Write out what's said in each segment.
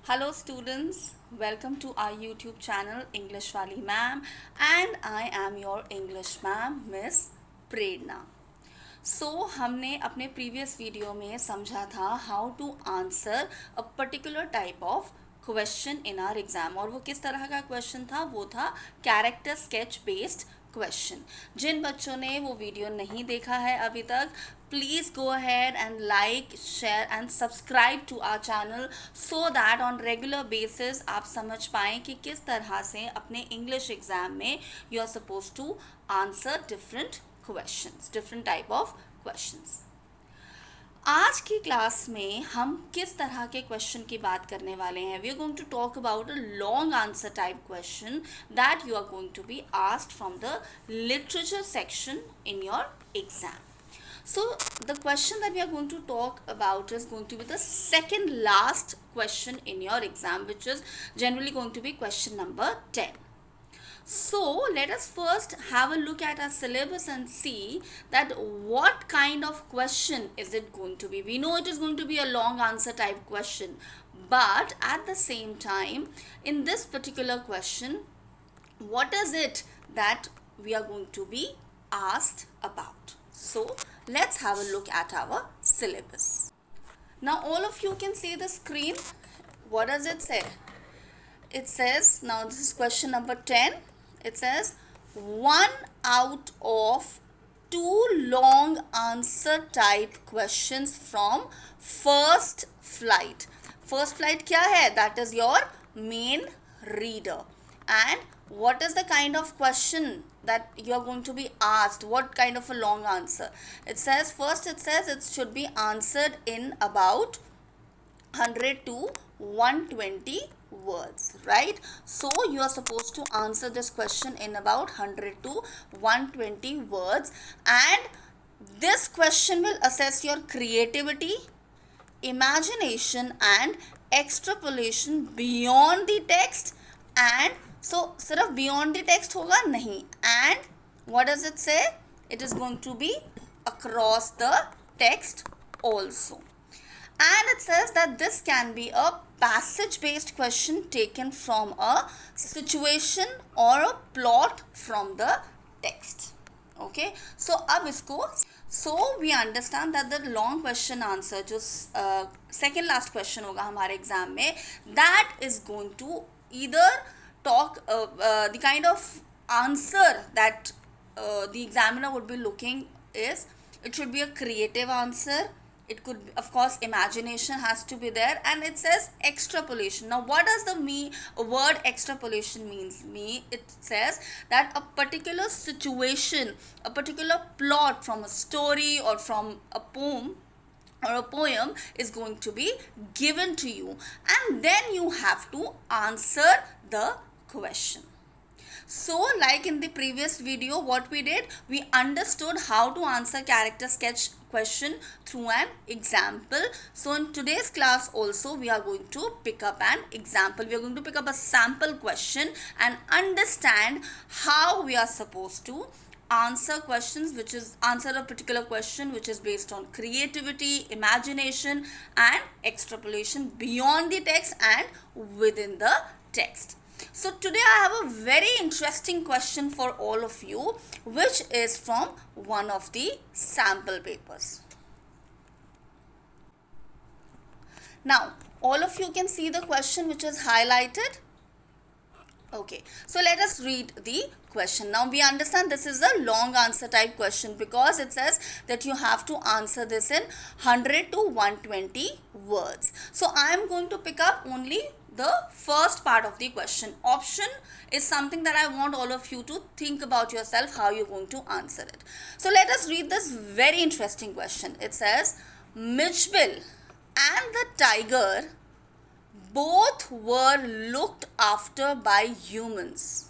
Hello students, welcome to our YouTube channel English Wali Ma'am, and I am your English ma'am Miss Prerna. हमने अपने previous video में समझा था how to answer a particular type of question in our exam, और वो किस तरह का क्वेश्चन था, वो था कैरेक्टर स्केच बेस्ड क्वेश्चन. जिन बच्चों ने वो वीडियो नहीं देखा है अभी तक, please go ahead and like, share and subscribe to our channel so that on regular basis आप समझ पाएँ कि किस तरह से अपने इंग्लिश एग्ज़ाम में you are suppose to answer different questions, different type of questions. आज की क्लास में हम किस तरह के क्वेश्चन की बात करने वाले हैं. We are going to talk about a long answer type question that you are going to be asked from the literature section in your exam. So the question that we are going to talk about is going to be the second last question in your exam, which is generally going to be question number 10. So let us first have a look at our syllabus and see that what kind of question is it going to be. We know it is going to be a long answer type question, but at the same time, in this particular question, what is it that we are going to be asked about? So let's have a look at our syllabus. Now all of you can see the screen. What does it say? It says, now this is question number 10. It says 1 out of 2 long answer type questions from first flight. First flight क्या है? That is your main reader. And what is the kind of question that you are going to be asked? What kind of a long answer? It says, first it says it should be answered in about 100 to 120 words, right? So you are supposed to answer this question in about 100 to 120 words, and this question will assess your creativity, imagination and extrapolation beyond the text. And so सिर्फ beyond the text होगा नहीं, and what does it say? It is going to be across the text also. And it says that this can be a passage based question taken from a situation or a plot from the text. Okay, so अब इसको, so we understand that the long question answer जो second last question होगा हमारे exam में, that is going to either talk the kind of answer that the examiner would be looking is, it should be a creative answer. It could, of course, imagination has to be there, and it says extrapolation. Now what does the word extrapolation means? It says that a particular situation, a particular plot from a story or from a poem or a poem is going to be given to you, and then you have to answer the question. So like in the previous video, what we did, we understood how to answer character sketch question through an example. So in today's class also we are going to pick up an example. We are going to pick up a sample question and understand how we are supposed to answer questions, which is answer a particular question which is based on creativity, imagination and extrapolation beyond the text and within the text. So today I have a very interesting question for all of you, which is from one of the sample papers. Now all of you can see the question which is highlighted. Okay, so let us read the question. Now we understand this is a long answer type question because it says that you have to answer this in 100 to 120 words. So I am going to pick up only the first part of the question. Option is something that I want all of you to think about yourself how you're going to answer it. So let us read this very interesting question. It says, Mitchell and the tiger both were looked after by humans.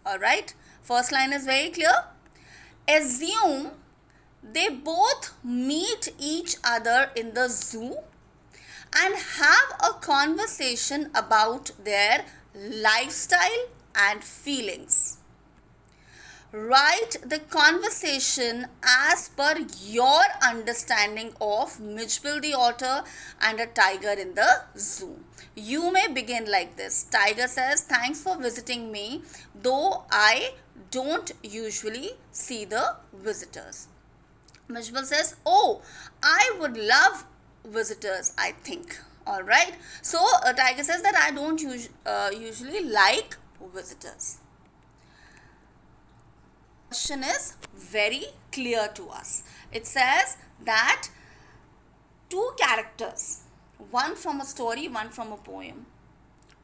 Alright, first line is very clear. Assume they both meet each other in the zoo and have a conversation about their lifestyle and feelings. write the conversation as per your understanding of Mitchell the otter and a tiger in the zoo. You may begin like this. Tiger says, "Thanks for visiting me, though I don't usually see the visitors." Mitchell says, "Oh, I would love visitors, I think." All right. So, Tiger says that I don't usually like visitors. Question is very clear to us. It says that two characters, one from a story, one from a poem.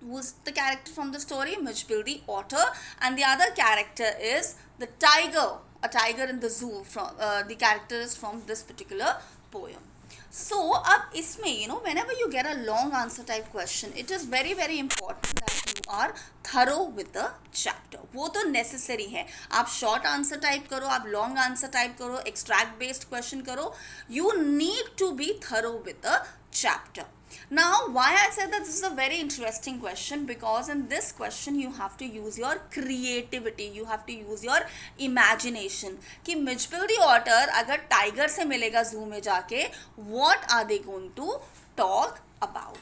Who's the character from the story? Mitchell the otter, and the other character is the tiger, a tiger in the zoo. From the character is from this particular poem. So अब इसमें whenever you get a long answer type question, it is very very important that you are thorough with the chapter. वो तो necessary है. आप short answer type करो, आप long answer type करो, extract based question करो, you need to be thorough with the chapter. Now, why I said that this is a very interesting question, because in this question you have to use your creativity, you have to use your imagination. कि Mitchell the otter अगर tiger से मिलेगा zoo में जाके, what are they going to talk about?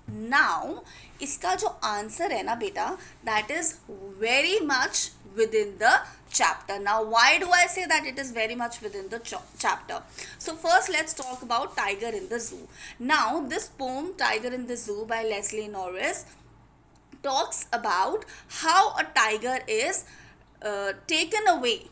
Now, इसका जो answer है ना बेटा, that is very much within the chapter. Now, why do I say that it is very much within the chapter? So, first let's talk about Tiger in the Zoo. Now, this poem, Tiger in the Zoo by Leslie Norris, talks about how a tiger is taken away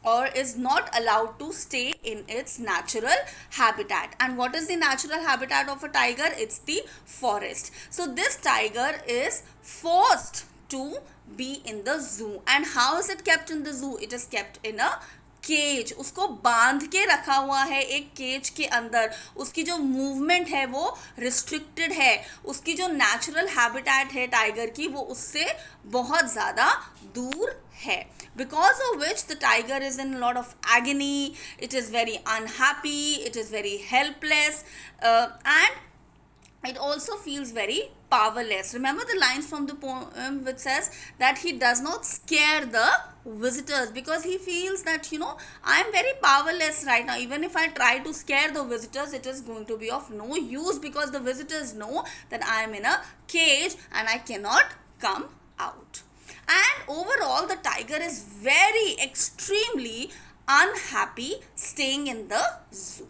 or is not allowed to stay in its natural habitat. And what is the natural habitat of a tiger? It's the forest. So this tiger is forced to be in the zoo. And how is it kept in the zoo? It is kept in a cage. उसको बांध के रखा हुआ है एक cage के अंदर. उसकी जो मूवमेंट है वो रिस्ट्रिक्टेड है. उसकी जो नेचुरल हैबिटेट है टाइगर की वो उससे बहुत ज़्यादा दूर है. Because of which the tiger is in a lot of agony, it is very unhappy, it is very helpless, and it also feels very powerless. Remember the lines from the poem which says that he does not scare the visitors because he feels that I am very powerless right now. Even if I try to scare the visitors, it is going to be of no use because the visitors know that I am in a cage and I cannot come out. And overall the tiger is very extremely unhappy staying in the zoo.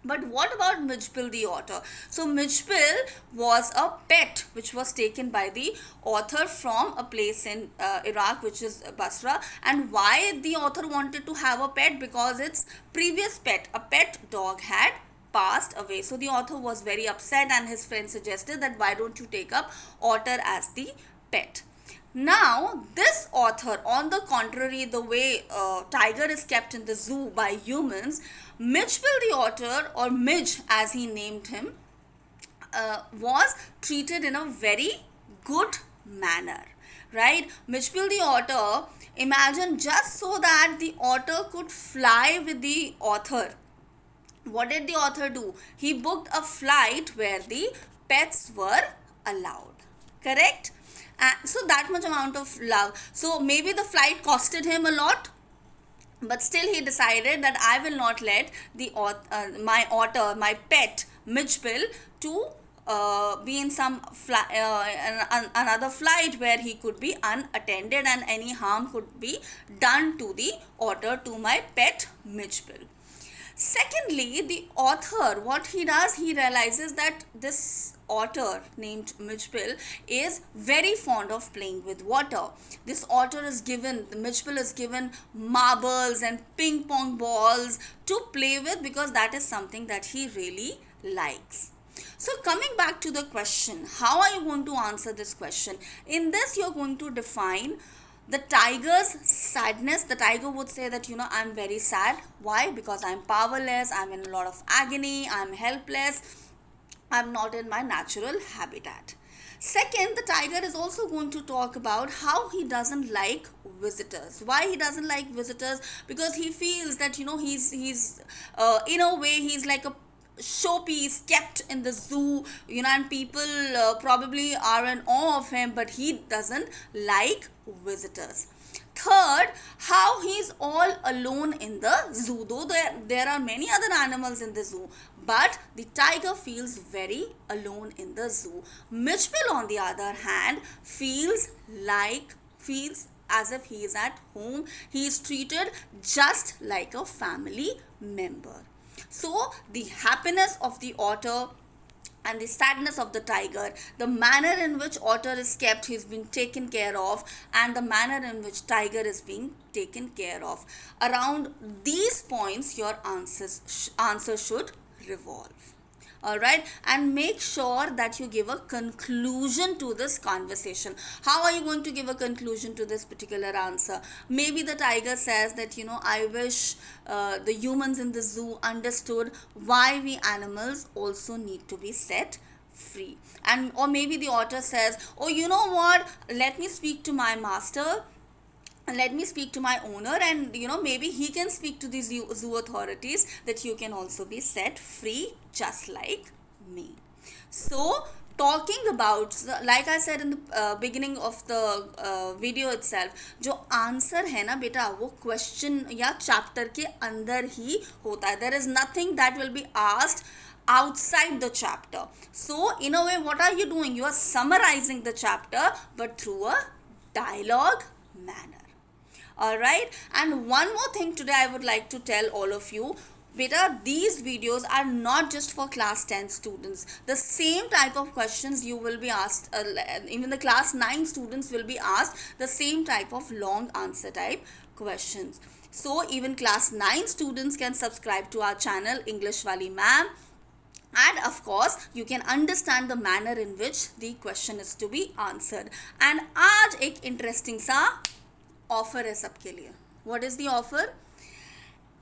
But what about Mitchell the otter? So Mitchell was a pet which was taken by the author from a place in Iraq, which is Basra. And why the author wanted to have a pet? Because its previous pet, a pet dog, had passed away. So the author was very upset and his friend suggested that why don't you take up otter as the pet. Now, this author, on the contrary, the way tiger is kept in the zoo by humans, Mitchell the otter, or Midge as he named him, was treated in a very good manner, right? Mitchell the otter, imagine, just so that the otter could fly with the author. What did the author do? He booked a flight where the pets were allowed, correct? So that much amount of love. So maybe the flight costed him a lot, but still he decided that I will not let the my otter, my pet Mitchell, to be in some another flight where he could be unattended and any harm could be done to the otter, to my pet Mitchell. Secondly, the author, what he does, he realizes that this otter named Mitchell is very fond of playing with water. This otter is given, Mitchell is given marbles and ping pong balls to play with because that is something that he really likes. So coming back to the question, how are you going to answer this question? In this, you're going to define the tiger's sadness. The tiger would say that, I'm very sad. Why? Because I'm powerless, I'm in a lot of agony, I'm helpless, I'm not in my natural habitat. Second, the tiger is also going to talk about how he doesn't like visitors. Why he doesn't like visitors? Because he feels that, he's in a way, he's like a showpiece kept in the zoo, and people probably are in awe of him, but he doesn't like visitors. Third, how he's all alone in the zoo. Though there are many other animals in the zoo, but the tiger feels very alone in the zoo. Mitchell, on the other hand, feels as if he is at home. He is treated just like a family member. So the happiness of the otter and the sadness of the tiger, the manner in which otter is kept, he's being taken care of, and the manner in which tiger is being taken care of. Around these points, your answer should revolve. All right, and make sure that you give a conclusion to this conversation. How are you going to give a conclusion to this particular answer? Maybe the tiger says that, I wish the humans in the zoo understood why we animals also need to be set free. And or maybe the otter says, oh, you know what, let me speak to my master, let me speak to my owner, and maybe he can speak to the zoo authorities that you can also be set free just like me. So talking about, like I said in the beginning of the video itself, जो answer है ना बेटा, वो question या chapter के अंदर ही होता है. There is nothing that will be asked outside the chapter. So in a way, what are you doing? You are summarizing the chapter, but through a dialogue manner. Alright, and one more thing today I would like to tell all of you. Beta, these videos are not just for class 10 students. The same type of questions you will be asked, even the class 9 students will be asked the same type of long answer type questions. So even class 9 students can subscribe to our channel English Wali Ma'am. And of course, you can understand the manner in which the question is to be answered. And आज एक interesting सा offer है सबके लिए. What is the offer?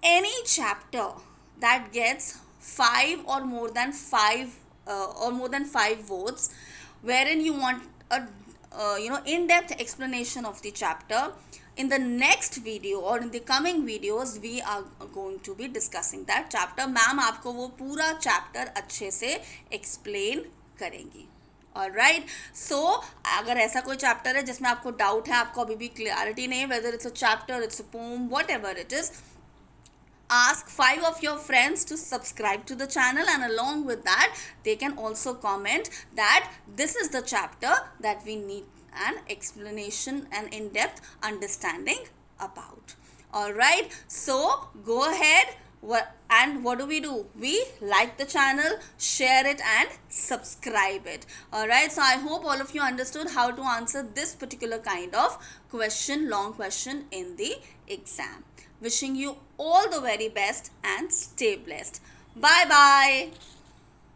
Any chapter that gets 5 or more than 5 votes, wherein you want a in-depth explanation of the chapter, in the next video or in the coming videos we are going to be discussing that chapter. Ma'am आपको वो पूरा chapter अच्छे से explain करेंगी. Alright, so अगर ऐसा कोई chapter है जिसमें आपको डाउट है, आपको अभी भी क्लियरिटी नहीं है, whether it's a chapter, it's a poem, whatever it is, ask 5 of your friends to subscribe to the channel, and along with that they can also comment that this is the chapter that we need an explanation and in-depth understanding about. Alright, so go ahead. And what do? We like the channel, share it and subscribe it. Alright, so I hope all of you understood how to answer this particular kind of question, long question in the exam. Wishing you all the very best and stay blessed. Bye bye.